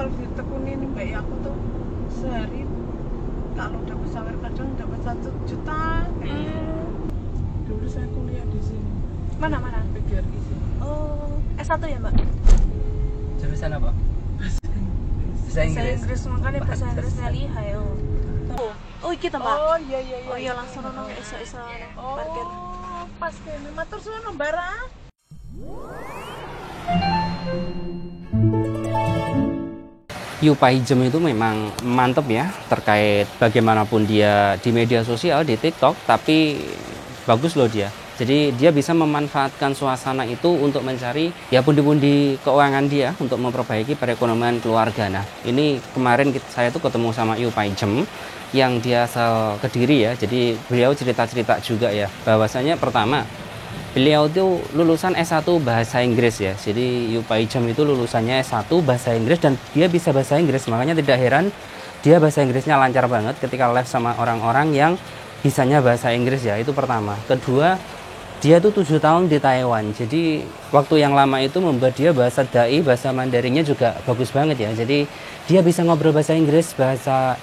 kalau ditekuni nih Mbak ya, aku tuh sehari kalau dapat sawer kadang dapat 1 juta kayaknya. Dulu saya kuliah di sini. Mana? PGRI sini. Oh, S1 ya Mbak? Jurusan apa? Bahasa Inggris. Makanya bahasa Inggrisnya lihai. Oh iki to Mbak? Oh iya. Oh iya langsung ono iso parkir. Pas kene matur suwun Mbak. Yupaijm itu memang mantep ya, terkait bagaimanapun dia di media sosial, di TikTok, tapi bagus loh dia. Jadi dia bisa memanfaatkan suasana itu untuk mencari ya pundi-pundi keuangan dia untuk memperbaiki perekonomian keluarga. Nah ini kemarin saya tuh ketemu sama Yupaijm yang dia asal Kediri ya. Jadi beliau cerita-cerita juga ya bahwasanya pertama beliau itu lulusan S1 bahasa Inggris ya. Jadi Yupaijm itu lulusannya S1 bahasa Inggris dan dia bisa bahasa Inggris. Makanya tidak heran dia bahasa Inggrisnya lancar banget ketika live sama orang-orang yang bisanya bahasa Inggris ya. Itu pertama. Kedua, dia tuh 7 tahun di Taiwan. Jadi waktu yang lama itu membuat dia bahasa dai, bahasa Mandarinnya juga bagus banget ya. Jadi dia bisa ngobrol bahasa Inggris, bahasa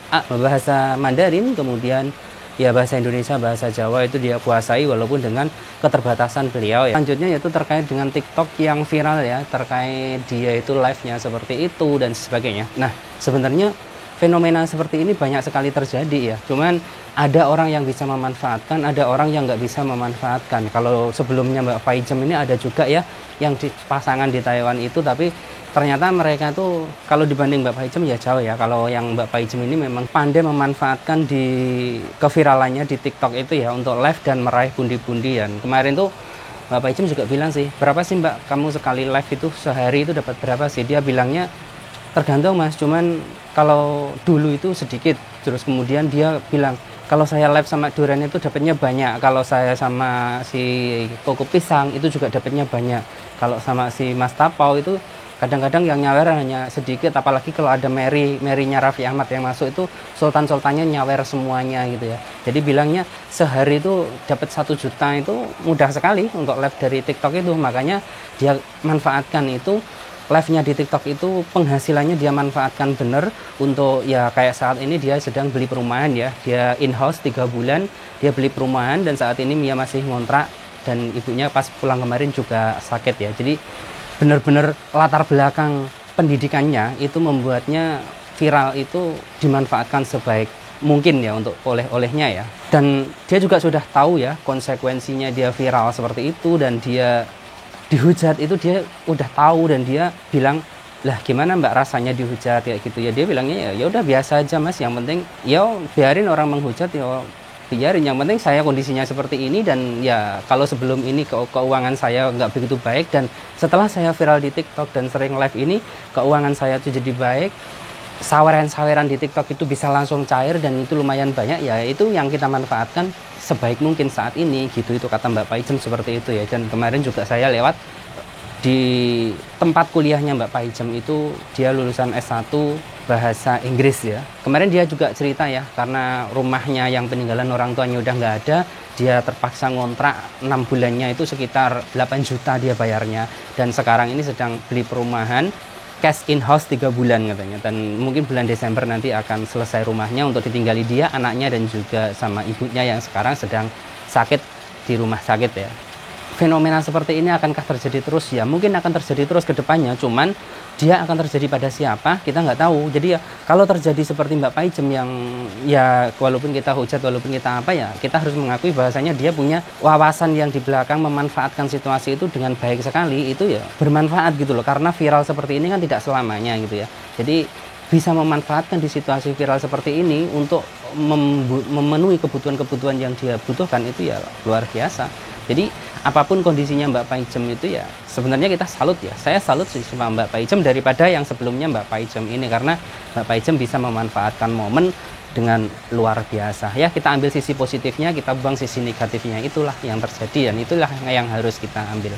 Mandarin, kemudian ya bahasa Indonesia, bahasa Jawa itu dia kuasai walaupun dengan keterbatasan beliau ya. Selanjutnya yaitu terkait dengan TikTok yang viral ya, terkait dia itu live-nya seperti itu dan sebagainya. Nah, sebenarnya fenomena seperti ini banyak sekali terjadi ya. Cuman ada orang yang bisa memanfaatkan, ada orang yang nggak bisa memanfaatkan. Kalau sebelumnya Mbak Paijm ini ada juga ya yang pasangan di Taiwan itu, tapi ternyata mereka tuh kalau dibanding Mbak Paijm ya jauh ya. Kalau yang Mbak Paijm ini memang pandai memanfaatkan di keviralannya di TikTok itu ya untuk live dan meraih pundi-pundian. Kemarin tuh Mbak Paijm juga bilang sih, berapa sih Mbak kamu sekali live itu sehari itu dapat berapa sih? Dia bilangnya tergantung Mas, cuman kalau dulu itu sedikit. Terus kemudian dia bilang kalau saya live sama Durian itu dapatnya banyak, kalau saya sama si Koko Pisang itu juga dapatnya banyak, kalau sama si Mas Tapau itu kadang-kadang yang nyawer hanya sedikit, apalagi kalau ada Mary-nya Raffi Ahmad yang masuk itu sultan-sultannya nyawer semuanya gitu ya. Jadi bilangnya sehari itu dapat 1 juta itu mudah sekali untuk live dari TikTok itu. Makanya dia manfaatkan itu, live-nya di TikTok itu penghasilannya dia manfaatkan bener untuk ya kayak saat ini dia sedang beli perumahan ya. Dia in-house 3 bulan, dia beli perumahan dan saat ini Mia masih ngontrak dan ibunya pas pulang kemarin juga sakit ya. Jadi benar-benar latar belakang pendidikannya itu membuatnya viral itu dimanfaatkan sebaik mungkin ya untuk olehnya ya. Dan dia juga sudah tahu ya konsekuensinya dia viral seperti itu dan dia dihujat itu dia udah tahu dan dia bilang, lah gimana Mbak rasanya dihujat kayak gitu ya. Dia bilangnya ya udah biasa aja Mas, yang penting ya biarin orang menghujat ya biarin, yang penting saya kondisinya seperti ini dan ya kalau sebelum ini keuangan saya nggak begitu baik dan setelah saya viral di TikTok dan sering live ini keuangan saya tuh jadi baik, saweran-saweran di TikTok itu bisa langsung cair dan itu lumayan banyak ya, itu yang kita manfaatkan sebaik mungkin saat ini gitu. Itu kata Mbak Paijm seperti itu ya. Dan kemarin juga saya lewat di tempat kuliahnya Mbak Paijm itu, dia lulusan S1 bahasa Inggris ya. Kemarin dia juga cerita ya, karena rumahnya yang peninggalan orang tuanya udah nggak ada, dia terpaksa ngontrak 6 bulannya itu sekitar 8 juta dia bayarnya, dan sekarang ini sedang beli perumahan cash in house 3 bulan katanya, dan mungkin bulan Desember nanti akan selesai rumahnya untuk ditinggali dia, anaknya dan juga sama ibunya yang sekarang sedang sakit di rumah sakit ya. Fenomena seperti ini akankah terjadi terus? Ya mungkin akan terjadi terus ke depannya, cuman dia akan terjadi pada siapa kita nggak tahu. Jadi ya kalau terjadi seperti Mbak Paijm yang ya walaupun kita hujat, walaupun kita apa ya, kita harus mengakui bahwasanya dia punya wawasan yang di belakang memanfaatkan situasi itu dengan baik sekali, itu ya bermanfaat gitu loh. Karena viral seperti ini kan tidak selamanya gitu ya. Jadi bisa memanfaatkan di situasi viral seperti ini untuk memenuhi kebutuhan-kebutuhan yang dia butuhkan, itu ya luar biasa. Jadi apapun kondisinya Mbak Paijm itu ya sebenarnya kita salut ya. Saya salut sih sama Mbak Paijm daripada yang sebelumnya Mbak Paijm ini, karena Mbak Paijm bisa memanfaatkan momen dengan luar biasa. Ya kita ambil sisi positifnya, kita buang sisi negatifnya, itulah yang terjadi dan itulah yang harus kita ambil.